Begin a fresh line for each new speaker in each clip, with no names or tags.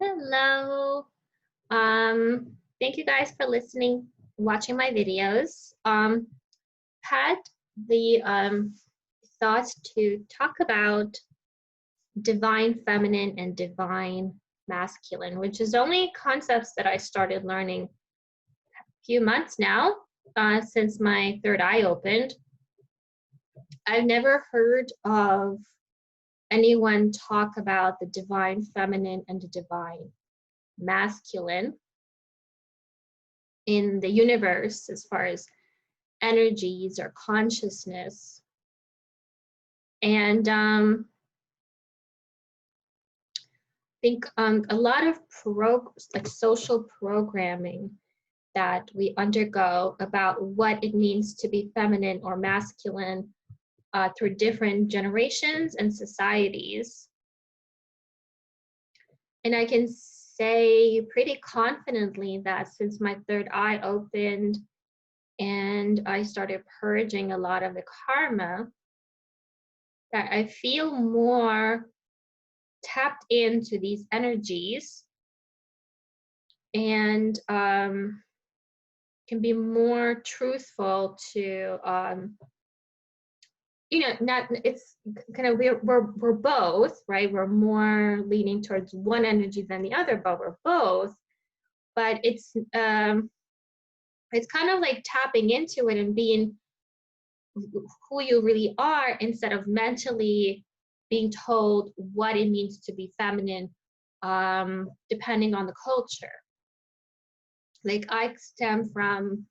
Hello. Thank you guys for listening, watching my videos. Had the thought to talk about divine feminine and divine masculine, which is only concepts that I started learning a few months now, since my third eye opened. I've never heard of anyone talk about the divine feminine and the divine masculine in the universe as far as energies or consciousness. And I think a lot of social programming that we undergo about what it means to be feminine or masculine through different generations and societies. And I can say pretty confidently that since my third eye opened and I started purging a lot of the karma, that I feel more tapped into these energies and can be more truthful to not, it's kind of, we're both, right? We're more leaning towards one energy than the other, but we're both. But it's kind of like tapping into it and being who you really are instead of mentally being told what it means to be feminine, depending on the culture. Like I stem from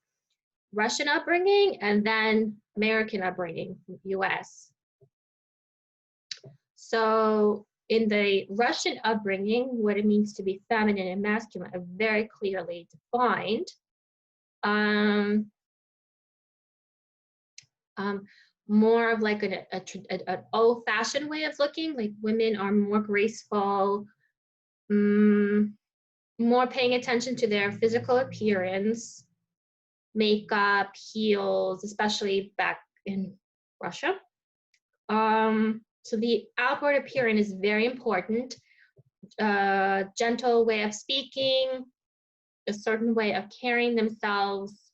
Russian upbringing and then American upbringing, US. So in the Russian upbringing, what it means to be feminine and masculine are very clearly defined. More of like an old-fashioned way of looking, like women are more graceful, more paying attention to their physical appearance, makeup, heels, especially back in Russia. So the outward appearance is very important. Gentle way of speaking, a certain way of carrying themselves.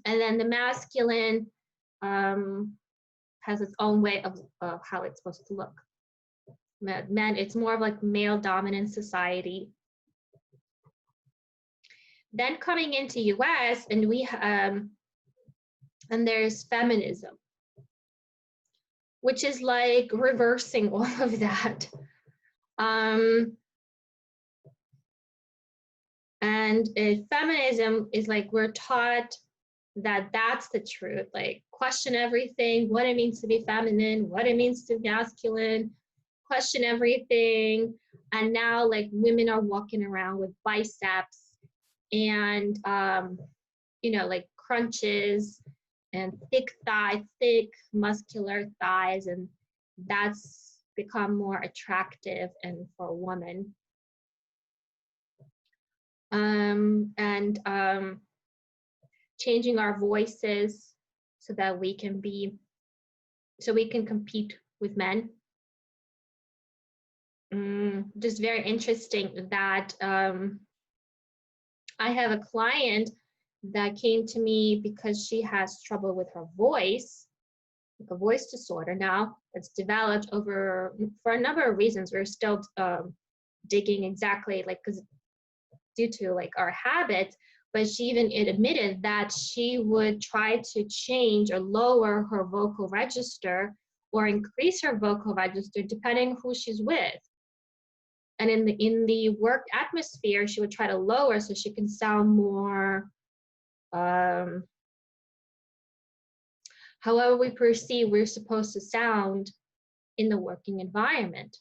And then the masculine has its own way of how it's supposed to look. Men, it's more of like male dominant society. Then coming into US, and we and there's feminism, which is like reversing all of that. And feminism is like we're taught that that's the truth, like question everything, what it means to be feminine, what it means to be masculine, question everything. And now like women are walking around with biceps and like crunches and thick muscular thighs, and that's become more attractive and for a woman. And changing our voices so that we can compete with men. Just very interesting that I have a client that came to me because she has trouble with her voice, like a voice disorder now that's developed for a number of reasons. We're still digging exactly, like, because due to like our habits, but she even admitted that she would try to change or lower her vocal register or increase her vocal register depending who she's with. And in the work atmosphere, she would try to lower so she can sound more however we perceive we're supposed to sound in the working environment.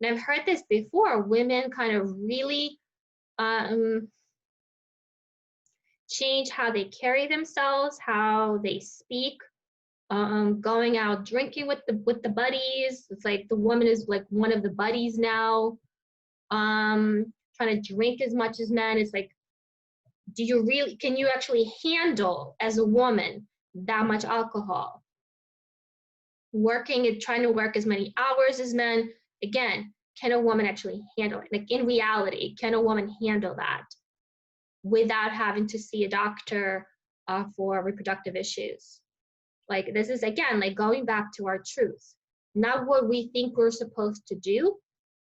And I've heard this before, women kind of really change how they carry themselves, how they speak, going out drinking with the buddies. It's like the woman is like one of the buddies now, trying to drink as much as men. It's like, can you actually handle as a woman that much alcohol? Working and trying to work as many hours as men. Again, can a woman actually handle it? Like in reality, can a woman handle that without having to see a doctor for reproductive issues? Like this is again, like going back to our truth, not what we think we're supposed to do,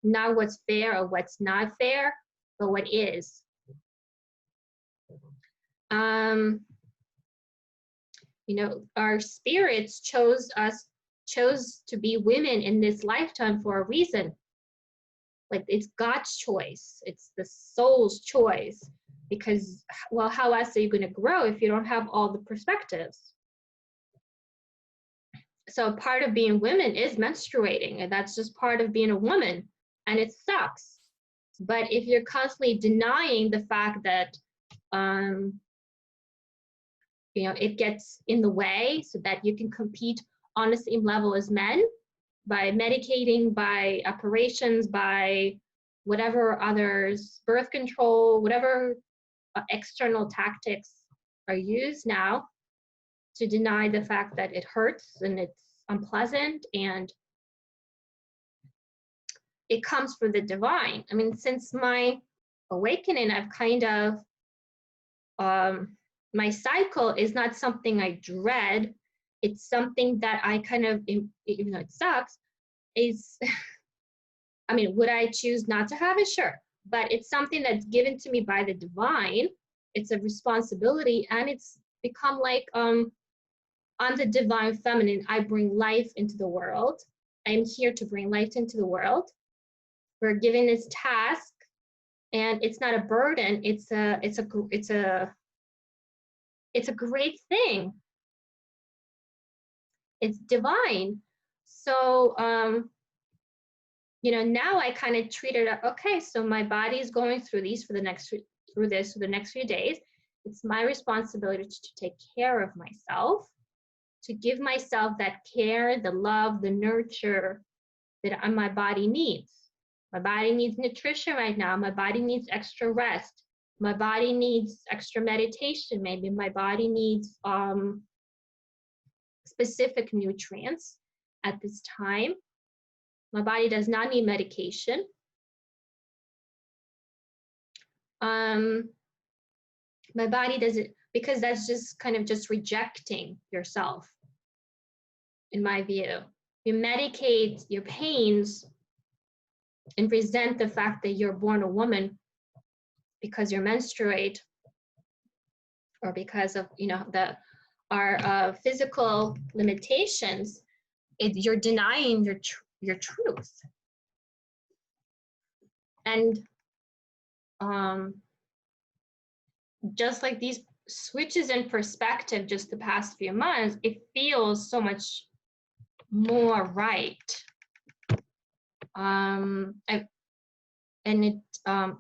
not what's fair or what's not fair, but what is. You know, our spirits chose to be women in this lifetime for a reason. Like it's God's choice, it's the soul's choice, because, well, how else are you going to grow if you don't have all the perspectives? So part of being women is menstruating, and that's just part of being a woman, and it sucks. But if you're constantly denying the fact that you know, it gets in the way so that you can compete on the same level as men by medicating, by operations, by whatever others, birth control, whatever external tactics are used now to deny the fact that it hurts and it's unpleasant and it comes from the divine. I mean, since my awakening, I've kind of, my cycle is not something I dread. It's something that I kind of, even though it sucks, is, I mean, would I choose not to have it? Sure. But it's something that's given to me by the divine. It's a responsibility, and it's become like, I'm the divine feminine. I bring life into the world. I'm here to bring life into the world. We're given this task, and it's not a burden. It's a great thing. It's divine. So, you know, now I kind of treat it, okay, so my body is going through these for the next few days. It's my responsibility to take care of myself, to give myself that care, the love, the nurture that my body needs. My body needs nutrition right now. My body needs extra rest. My body needs extra meditation. Maybe my body needs specific nutrients at this time. My body does not need medication. My body doesn't, because that's just kind of just rejecting yourself, in my view. You medicate your pains and resent the fact that you're born a woman because you menstruate, or because of, you know, our physical limitations. You're denying your truth. And just like these switches in perspective just the past few months, it feels so much more right.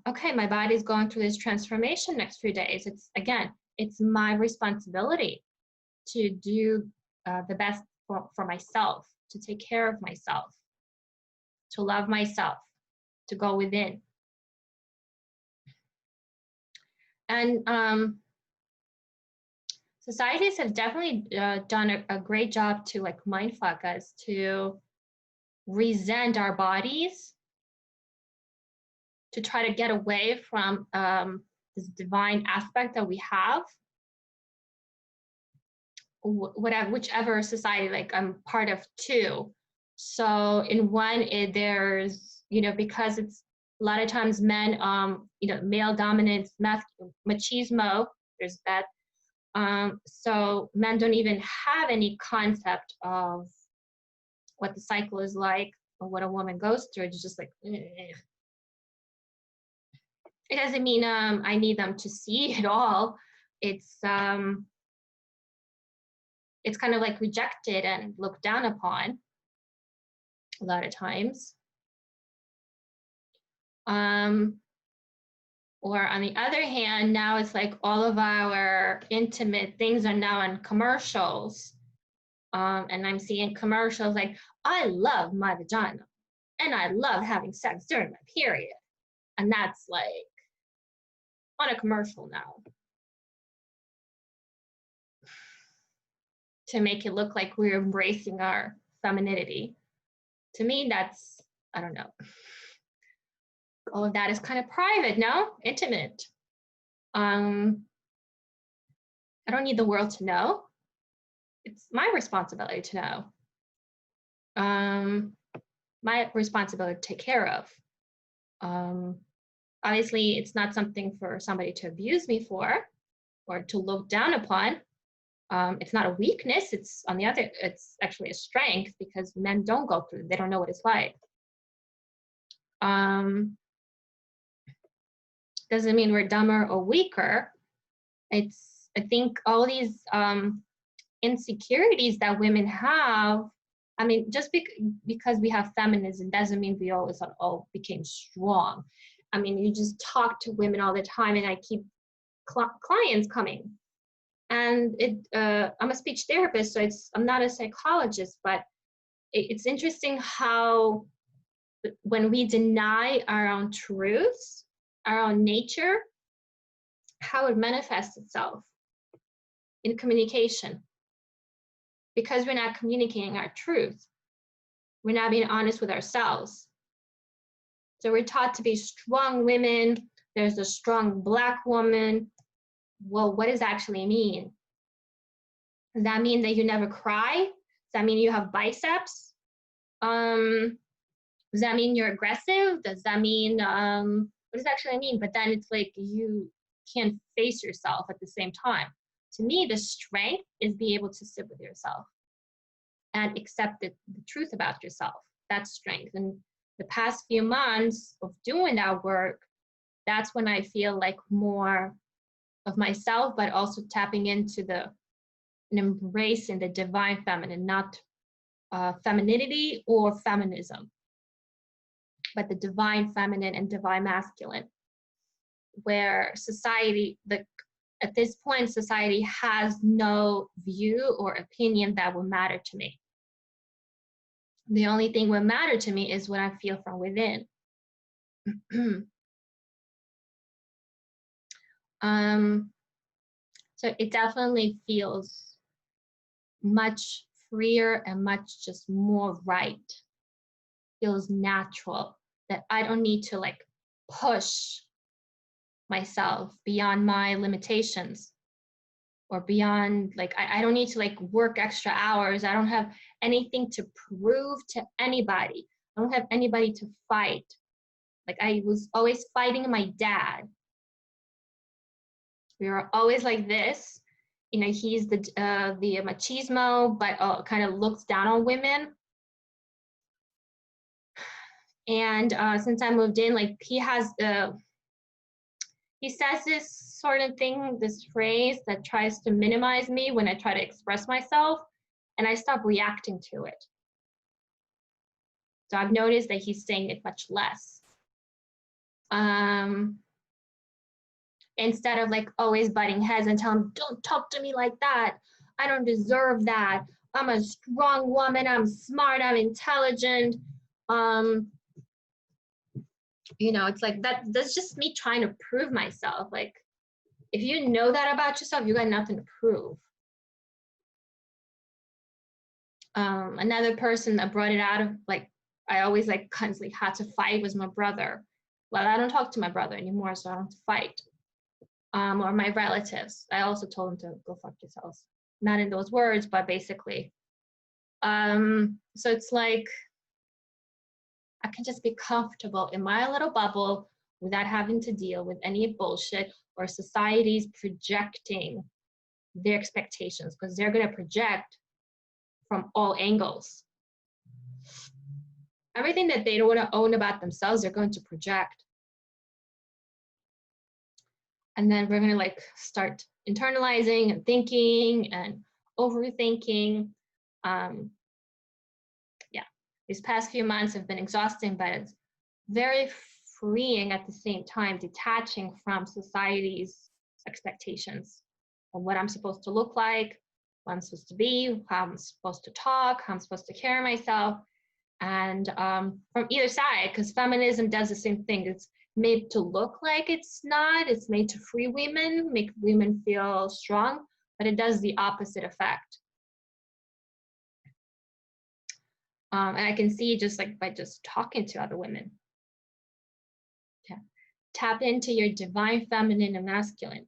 Okay, my body's going through this transformation next few days. It's my responsibility to do the best for myself, to take care of myself, to love myself, to go within. And societies have definitely done a great job to like mindfuck us, to resent our bodies, to try to get away from this divine aspect that we have. Whichever society, like I'm part of two. So in one, there's, you know, because it's a lot of times men, you know, male dominance, machismo, there's that. So men don't even have any concept of what the cycle is like or what a woman goes through. It's just like, eh. It doesn't mean I need them to see it all. It's kind of like rejected and looked down upon a lot of times. Or on the other hand, now it's like all of our intimate things are now in commercials. And I'm seeing commercials like, I love my vagina and I love having sex during my period. And that's like on a commercial now, to make it look like we're embracing our femininity. To me, that's, I don't know. all of that is kind of private, no? Intimate. I don't need the world to know. It's my responsibility to know. My responsibility to take care of. Obviously, it's not something for somebody to abuse me for or to look down upon. It's not a weakness. It's on the other, it's actually a strength because men don't go through, they don't know what it's like. Doesn't mean we're dumber or weaker. I think all these insecurities that women have, I mean, just because we have feminism doesn't mean we always all became strong. I mean, you just talk to women all the time, and I keep clients coming. And I'm a speech therapist, so I'm not a psychologist, but it's interesting how when we deny our own truths, our own nature, how it manifests itself in communication. Because we're not communicating our truth, we're not being honest with ourselves. So we're taught to be strong women. There's a strong Black woman. Well, what does that actually mean? Does that mean that you never cry? Does that mean you have biceps? Does that mean you're aggressive? Does that mean, what does that actually mean? But then it's like you can't face yourself at the same time. To me, the strength is be able to sit with yourself and accept the truth about yourself. That's strength. And the past few months of doing that work, that's when I feel like more of myself, but also tapping into and embracing the divine feminine, not femininity or feminism, but the divine feminine and divine masculine, where society, at this point, society has no view or opinion that will matter to me. The only thing that matter to me is what I feel from within. So it definitely feels much freer and much just more right. Feels natural that I don't need to like push myself beyond my limitations or beyond, like, I don't need to like work extra hours. I don't have anything to prove to anybody. I don't have anybody to fight. Like I was always fighting my dad. We were always like this. You know, he's the machismo, but kind of looks down on women. And since I moved in, like he says this sort of thing, this phrase that tries to minimize me when I try to express myself, and I stop reacting to it. So I've noticed that he's saying it much less. Instead of like always butting heads and telling him, don't talk to me like that. I don't deserve that. I'm a strong woman. I'm smart. I'm intelligent. You know, it's like that's just me trying to prove myself. Like, if you know that about yourself, you got nothing to prove. Another person that brought it out of, like, I always like constantly had to fight was my brother. Well, I don't talk to my brother anymore, so I don't have to fight. Or my relatives. I also told them to go fuck yourselves. Not in those words, but basically. So it's like, I can just be comfortable in my little bubble without having to deal with any bullshit or society's projecting their expectations, because they're going to project from all angles. Everything that they don't want to own about themselves, they're going to project. And then we're going to like start internalizing and thinking and overthinking. Yeah, these past few months have been exhausting, but it's very freeing at the same time, detaching from society's expectations of what I'm supposed to look like, what I'm supposed to be, how I'm supposed to talk, how I'm supposed to carry myself. And from either side, because feminism does the same thing. It's made to look like it's not. It's made to free women, make women feel strong, but it does the opposite effect. And I can see just like by just talking to other women. tap into your divine feminine and masculine.